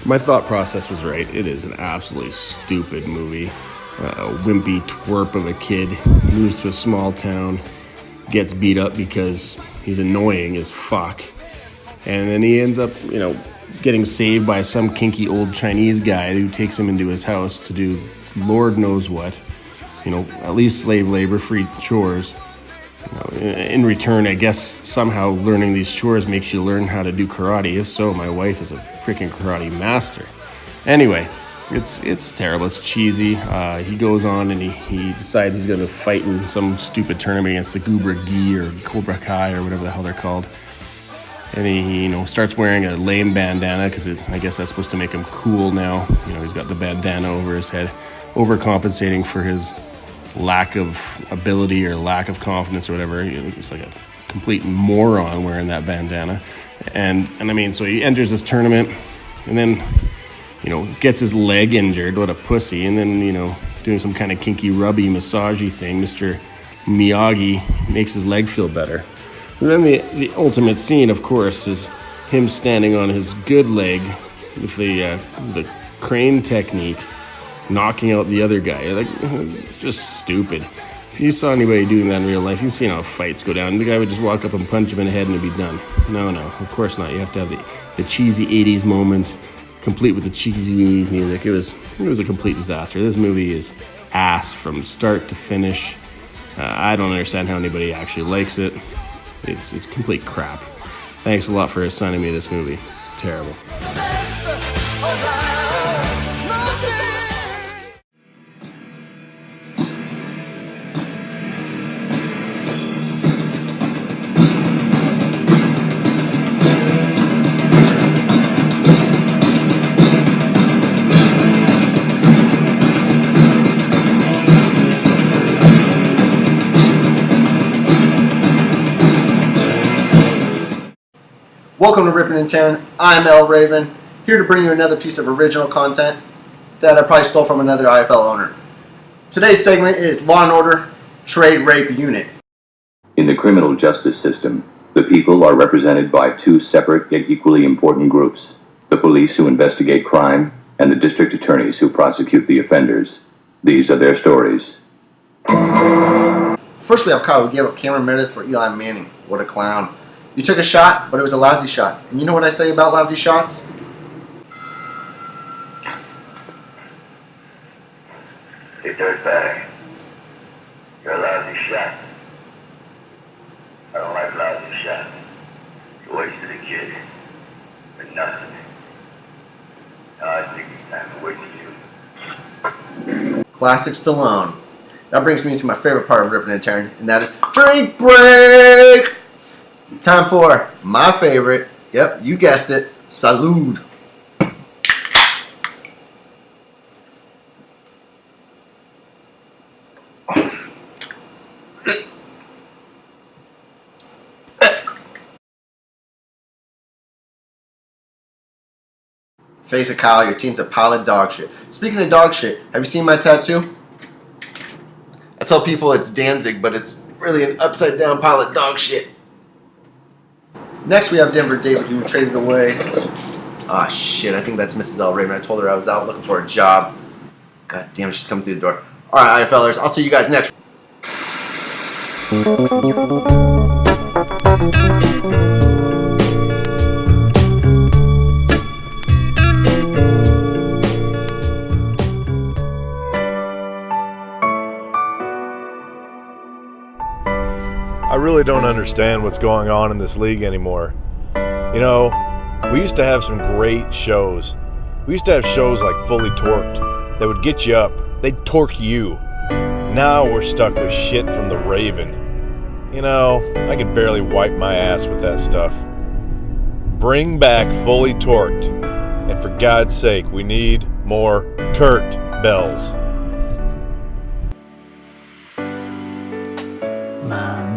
my thought process was right. It is an absolutely stupid movie. A wimpy twerp of a kid moves to a small town, gets beat up because he's annoying as fuck, and then he ends up, getting saved by some kinky old Chinese guy who takes him into his house to do Lord knows what, at least slave labor, free chores. In return, I guess somehow learning these chores makes you learn how to do karate. If so, my wife is a freaking karate master. Anyway, it's terrible. It's cheesy. He goes on and he decides he's going to fight in some stupid tournament against the Cobra Gi or Cobra Kai or whatever the hell they're called. And he starts wearing a lame bandana because I guess that's supposed to make him cool now. He's got the bandana over his head, overcompensating for his lack of ability or lack of confidence or whatever. He's like a complete moron wearing that bandana. And I mean, so he enters this tournament and then, gets his leg injured. What a pussy. And then, doing some kind of kinky rubby massagey thing, Mr. Miyagi makes his leg feel better. And then the ultimate scene, of course, is him standing on his good leg with the crane technique, knocking out the other guy. It's just stupid. If you saw anybody doing that in real life, you've seen how fights go down. The guy would just walk up and punch him in the head and it'd be done. No, of course not. You have to have the cheesy 80s moment, complete with the cheesy 80s music. It was a complete disaster. This movie is ass from start to finish. I don't understand how anybody actually likes it. It's complete crap. Thanks a lot for assigning me this movie. It's terrible. Welcome to Rippin' and Tearin'. I'm El Raven, here to bring you another piece of original content that I probably stole from another IFL owner. Today's segment is Law and Order Trade Rape Unit. In the criminal justice system, the people are represented by two separate yet equally important groups: the police who investigate crime and the district attorneys who prosecute the offenders. These are their stories. First we have Kyle, who gave up Cameron Meredith for Eli Manning. What a clown. You took a shot, but it was a lousy shot. And you know what I say about lousy shots? Hey, dirtbag. You're a lousy shot. I don't like lousy shots. You wasted a kid. For nothing. Now I think it's time to waste you. Classic Stallone. That brings me to my favorite part of Rippin' and Tearin', and that is drink break! Time for my favorite, yep, you guessed it, salud. Face it, Kyle, your team's a pile of dog shit. Speaking of dog shit, have you seen my tattoo? I tell people it's Danzig, but it's really an upside down pile of dog shit. Next, we have Denver David, who traded away. Ah, shit, I think that's Mrs. L. Raven. I told her I was out looking for a job. God damn it, she's coming through the door. Alright, IFLers, I'll see you guys next. I really don't understand what's going on in this league anymore. We used to have some great shows. We used to have shows like Fully Torqued that would get you up. They'd torque you. Now we're stuck with shit from the Raven. I can barely wipe my ass with that stuff. Bring back Fully Torqued. And for God's sake, we need more Kurt Bells.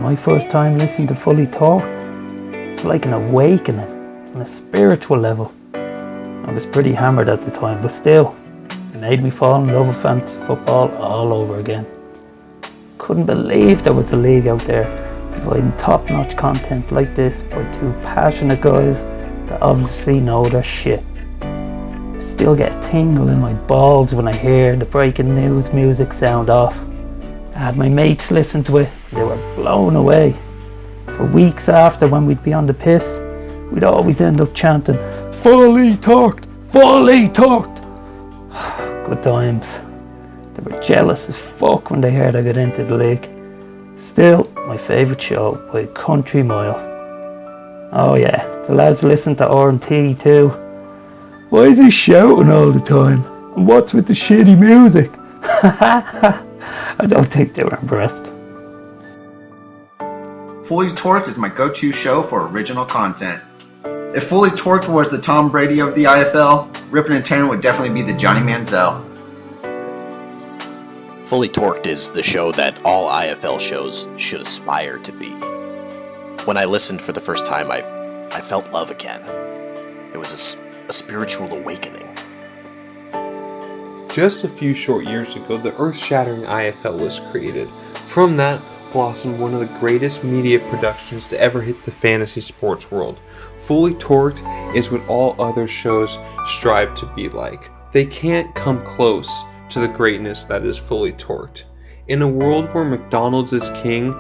my first time listening to Fully Torqued, it's like an awakening on a spiritual level. I was pretty hammered at the time, but still, it made me fall in love with fantasy football all over again. Couldn't believe there was a league out there providing top-notch content like this by two passionate guys that obviously know their shit. I still get a tingle in my balls when I hear the breaking news music sound off. I had my mates listen to it, and they were blown away. For weeks after, when we'd be on the piss, we'd always end up chanting, "Fully Torqued! Fully Torqued!" Good times. They were jealous as fuck when they heard I got into the league. Still, my favourite show by a country mile. Oh yeah, the lads listen to R&T too. Why is he shouting all the time? And what's with the shitty music? I don't think they were impressed. Fully Torqued is my go-to show for original content. If Fully Torqued was the Tom Brady of the IFL, Rippin' and Tearin' would definitely be the Johnny Manziel. Fully Torqued is the show that all IFL shows should aspire to be. When I listened for the first time, I felt love again. It was a spiritual awakening. Just a few short years ago, the earth-shattering IFL was created. From that blossomed one of the greatest media productions to ever hit the fantasy sports world. Fully Torqued is what all other shows strive to be like. They can't come close to the greatness that is Fully Torqued. In a world where McDonald's is king,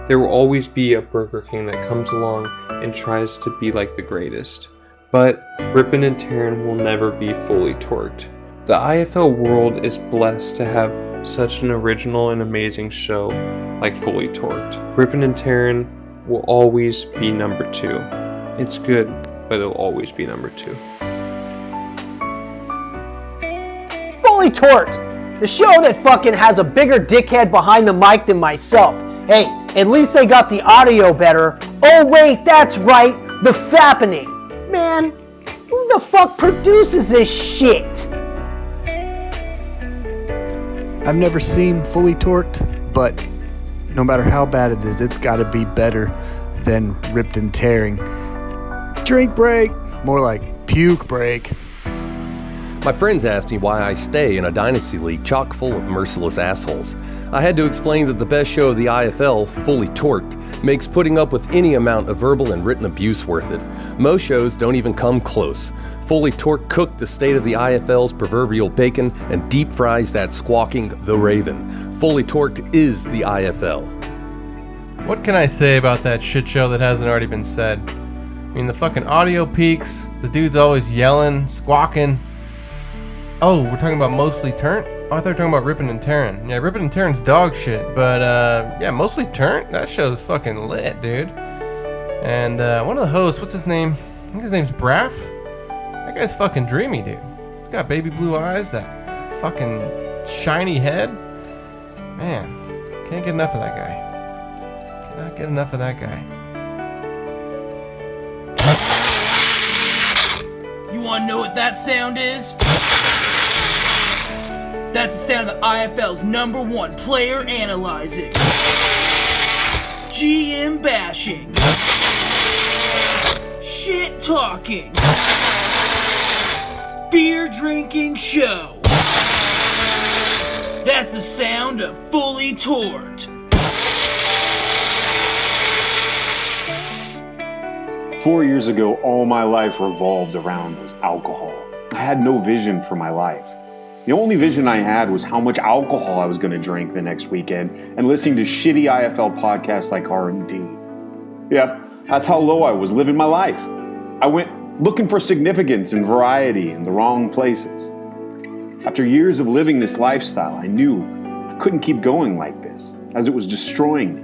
there will always be a Burger King that comes along and tries to be like the greatest. But Rippin' and Tearin' will never be Fully Torqued. The IFL world is blessed to have such an original and amazing show like Fully Torqued. Rippin' and Tearin' will always be number 2. It's good, but it'll always be number 2. Fully Torqued, the show that fucking has a bigger dickhead behind the mic than myself. Hey, at least they got the audio better. Oh wait, that's right, the fappening. Man, who the fuck produces this shit? I've never seen Fully Torqued, but no matter how bad it is, it's gotta be better than Ripped and Tearing. Drink break, more like puke break. My friends asked me why I stay in a dynasty league chock full of merciless assholes. I had to explain that the best show of the IFL, Fully Torqued, makes putting up with any amount of verbal and written abuse worth it. Most shows don't even come close. Fully Torqued cooked the state of the IFL's proverbial bacon and deep fries that squawking The Raven. Fully Torqued is the IFL. What can I say about that shit show that hasn't already been said? I mean, the fucking audio peaks, the dude's always yelling, squawking. Oh, we're talking about Mostly Turnt? Oh, I thought we were talking about Rippin' and Tearin'. Yeah, Rippin' and Tearin's dog shit, but yeah, Mostly Turnt? That show's fucking lit, dude. And one of the hosts, what's his name? I think his name's Braff? That guy's fucking dreamy, dude. He's got baby blue eyes, that fucking shiny head. Man, can't get enough of that guy. Cannot get enough of that guy. You wanna know what that sound is? That's the sound of the IFL's #1 player analyzing, GM bashing, shit talking, beer drinking show. That's the sound of Fully Torqued. 4 years ago, all my life revolved around was alcohol. I had no vision for my life. The only vision I had was how much alcohol I was going to drink the next weekend and listening to shitty IFL podcasts like R&D. Yep, that's how low I was living my life. I went looking for significance and variety in the wrong places. After years of living this lifestyle, I knew I couldn't keep going like this, as it was destroying me.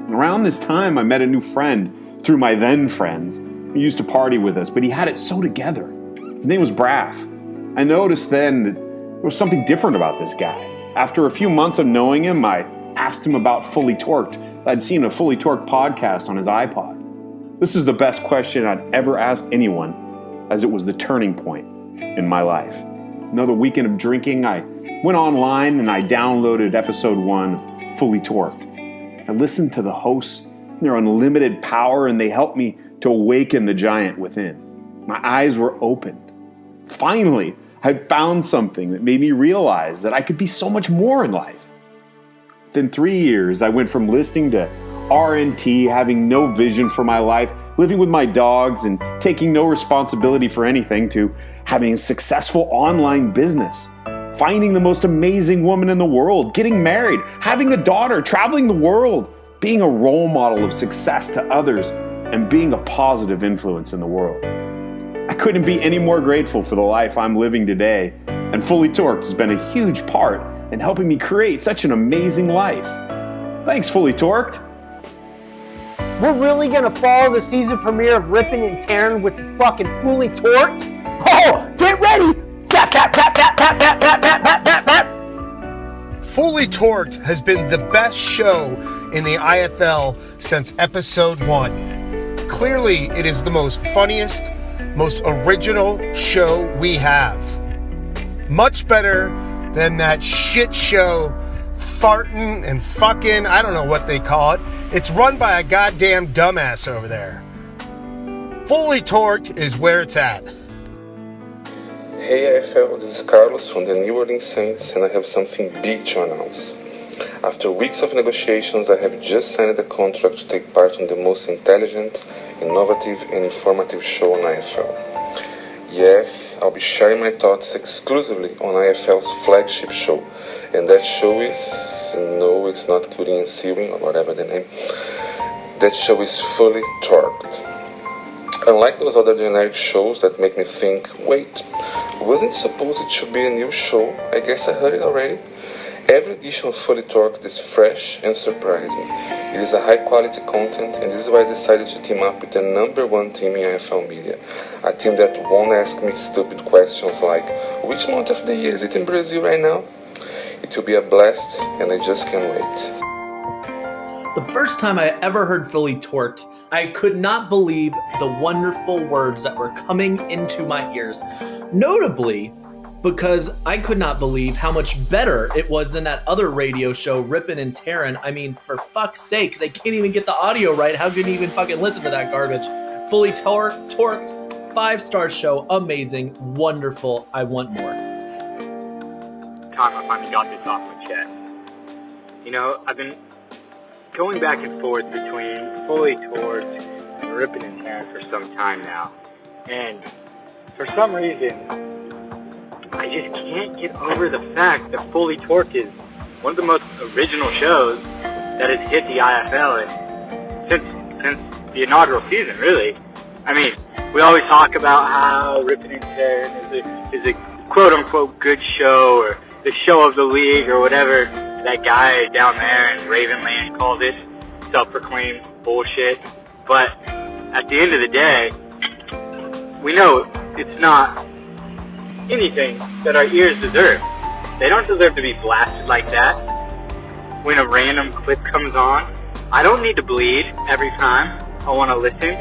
And around this time, I met a new friend through my then friends who used to party with us, but he had it so together. His name was Braff. I noticed then that there was something different about this guy. After a few months of knowing him, I asked him about Fully Torqued. I'd seen a Fully Torqued podcast on his iPod. This is the best question I'd ever asked anyone, as it was the turning point in my life. Another weekend of drinking, I went online and I downloaded episode 1 of Fully Torqued. I listened to the hosts They're unlimited power, and they help me to awaken the giant within. My eyes were opened. Finally, I found something that made me realize that I could be so much more in life. Within 3 years, I went from listening to RNT, having no vision for my life, living with my dogs, and taking no responsibility for anything, to having a successful online business, finding the most amazing woman in the world, getting married, having a daughter, traveling the world, being a role model of success to others, and being a positive influence in the world. I couldn't be any more grateful for the life I'm living today, and Fully Torqued has been a huge part in helping me create such an amazing life. Thanks, Fully Torqued. We're really gonna follow the season premiere of Rippin' and Tearin' with the fucking Fully Torqued? Oh, get ready! Tap, tap, tap, tap, tap, tap, tap, tap, tap, tap, tap. Fully Torqued has been the best show in the IFL since episode 1. Clearly, it is the most funniest, most original show we have. Much better than that shit show, farting and fucking, I don't know what they call it. It's run by a goddamn dumbass over there. Fully Torqued is where it's at. Hey IFL, this is Carlos from the New Orleans Saints, and I have something big to announce. After weeks of negotiations, I have just signed a contract to take part in the most intelligent, innovative, and informative show on IFL. Yes, I'll be sharing my thoughts exclusively on IFL's flagship show, and that show is, no, it's not Killing and Sewing, or whatever the name. That show is Fully Torqued. Unlike those other generic shows that make me think, wait, wasn't it supposed it should be a new show? I guess I heard it already. Every edition of Fully Torqued is fresh and surprising. It is a high quality content, and this is why I decided to team up with the #1 team in IFL media. A team that won't ask me stupid questions like, which month of the year is it in Brazil right now? It will be a blast, and I just can't wait. The first time I ever heard Fully Torqued, I could not believe the wonderful words that were coming into my ears. Notably, because I could not believe how much better it was than that other radio show, Rippin' and Tearin'. I mean, for fuck's sakes, they can't even get the audio right. How can you even fucking listen to that garbage? Fully Torqued, 5-star show, amazing, wonderful, I want more. Time I finally got this off my chest. You know, I've been going back and forth between Fully Torqued and Rippin' and Tearin' for some time now. And for some reason, I just can't get over the fact that Fully Torqued is one of the most original shows that has hit the IFL since the inaugural season, really. I mean, we always talk about how Rippin' and Tearin' is a quote-unquote good show, or the show of the league, or whatever that guy down there in Ravenland called it, self-proclaimed bullshit. But at the end of the day, we know it's not anything that our ears deserve. They don't deserve to be blasted like that when a random clip comes on. I don't need to bleed every time I want to listen.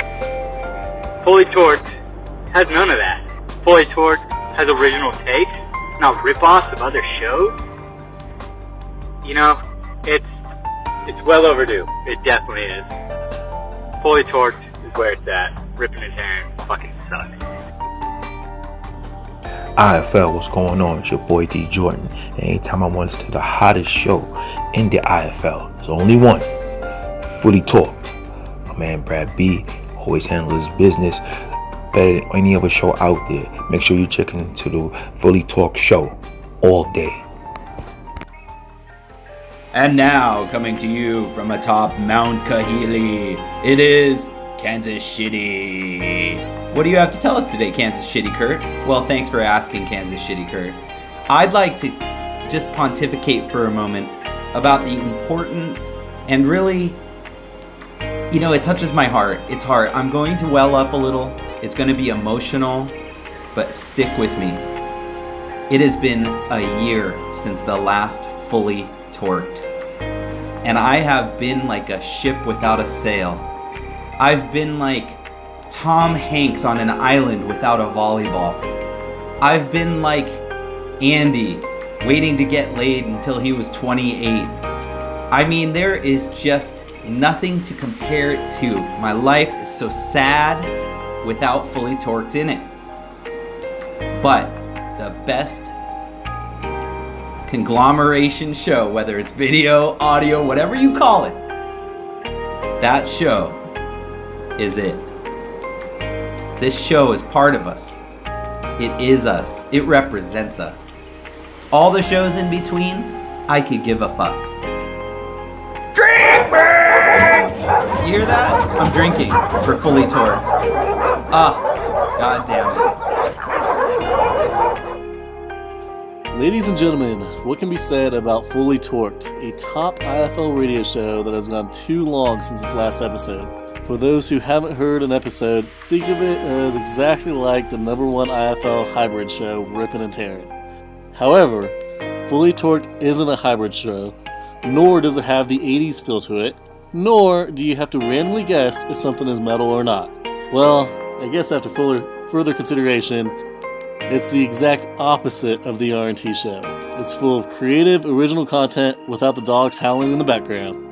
Fully Torqued has none of that. Fully Torqued has original takes, not rip-offs of other shows. You know, it's well overdue. It definitely is. Fully Torqued is where it's at. Rippin' and Tearin' fucking sucks. IFL, what's going on? It's your boy D Jordan. And anytime I want to see the hottest show in the IFL, there's only one. Fully Torqued. My man Brad B always handles his business better than any other show out there. Make sure you check into the Fully Torqued show all day. And now, coming to you from atop Mount Kahili, it is Kansas Shitty. What do you have to tell us today, Kansas Shitty Kurt? Well, thanks for asking, Kansas Shitty Kurt. I'd like to just pontificate for a moment about the importance, and really, you know, it touches my heart. It's hard. I'm going to well up a little. It's going to be emotional, but stick with me. It has been a year since the last Fully Torqued, and I have been like a ship without a sail. I've been like Tom Hanks on an island without a volleyball. I've been like Andy waiting to get laid until he was 28. I mean, there is just nothing to compare it to. My life is so sad without Fully Torqued in it. But the best conglomeration show, whether it's video, audio, whatever you call it, that show is it. This show is part of us. It is us. It represents us. All the shows in between, I could give a fuck. Drink break! You hear that? I'm drinking for Fully Torqued. God damn it. Ladies and gentlemen, what can be said about Fully Torqued, a top IFL radio show that has gone too long since its last episode? For those who haven't heard an episode, think of it as exactly like the #1 IFL hybrid show, Rippin' and Tearing. However, Fully Torqued isn't a hybrid show, nor does it have the 80s feel to it, nor do you have to randomly guess if something is metal or not. Well, I guess after further consideration, it's the exact opposite of the R&T show. It's full of creative, original content without the dogs howling in the background.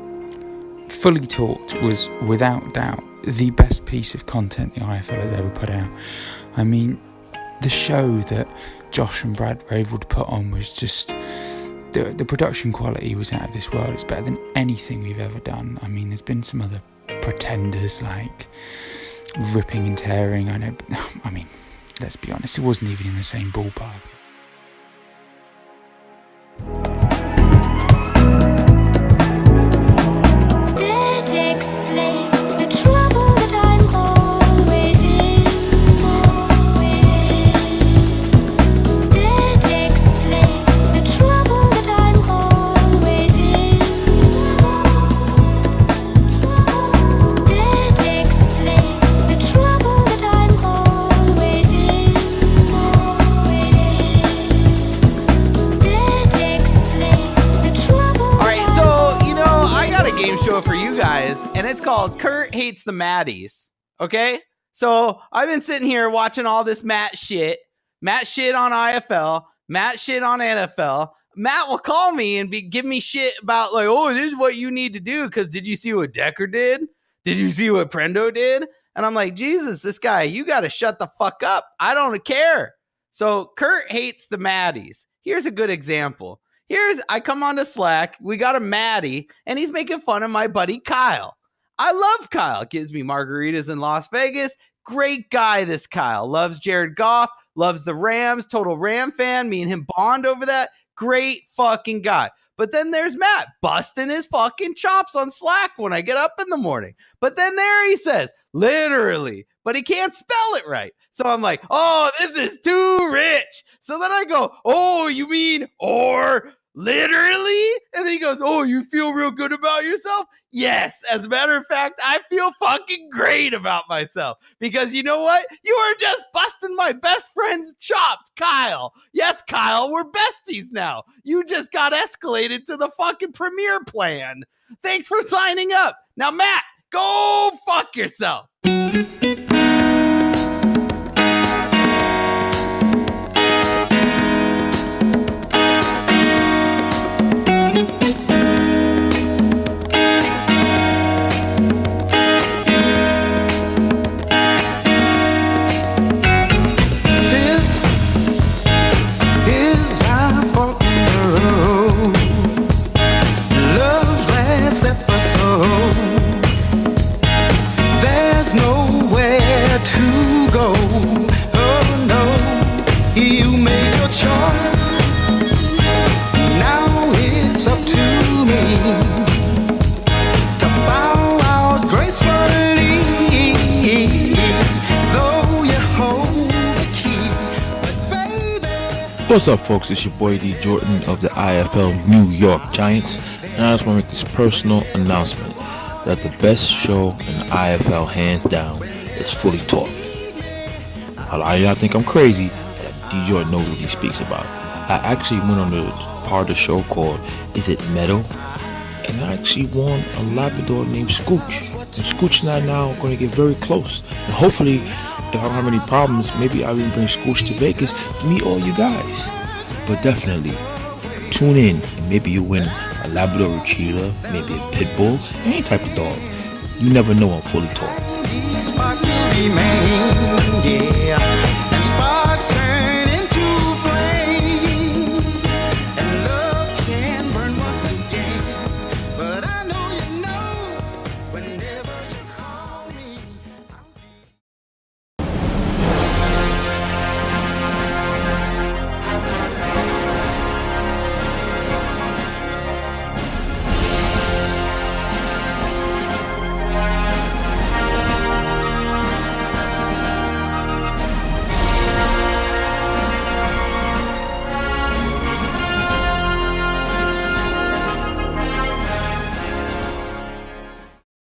Fully Torqued was, without doubt, the best piece of content the IFL has ever put out. I mean, the show that Josh and Brad were able to put on was just... The production quality was out of this world. It's better than anything we've ever done. I mean, there's been some other pretenders like Ripping and Tearing. I know, I mean, let's be honest, it wasn't even in the same ballpark. For you guys, and it's called Kurt Hates the Maddies. Okay, so I've been sitting here watching all this Matt shit on IFL, Matt shit on NFL. Matt will call me and give me shit about like, oh, this is what you need to do because did you see what Decker did? Did you see what Prendo did? And I'm like, Jesus, this guy, you got to shut the fuck up. I don't care. So Kurt Hates the Maddies. Here's a good example. I come on to Slack, we got a Maddie, and he's making fun of my buddy Kyle. I love Kyle. Gives me margaritas in Las Vegas. Great guy, this Kyle. Loves Jared Goff, loves the Rams, total Ram fan. Me and him bond over that. Great fucking guy. But then there's Matt busting his fucking chops on Slack when I get up in the morning. But then there he says, literally, but he can't spell it right. So I'm like, oh, this is too rich. So then I go, oh, you mean or literally? And then he goes, oh, you feel real good about yourself? Yes. As a matter of fact, I feel fucking great about myself because you know what? You are just busting my best friend's chops, Kyle. Yes, Kyle, we're besties now. You just got escalated to the fucking premier plan. Thanks for signing up. Now, Matt, go fuck yourself. What's up, folks? It's your boy D Jordan of the IFL New York Giants, and I just want to make this personal announcement that the best show in the IFL, hands down, is Fully Torqued. A lot of y'all think I'm crazy, but D Jordan knows what he speaks about. I actually went on the part of the show called Is It Metal? And I actually won a Labrador named Scooch. And Scooch and I now are going to get very close. And hopefully, if I don't have any problems, maybe I'll even bring Scooch to Vegas to meet all you guys. But definitely, tune in and maybe you'll win a a Labrador Retriever, maybe a Pit Bull, any type of dog. You never know on Fully Talked. Sparks remain, yeah, and sparks turn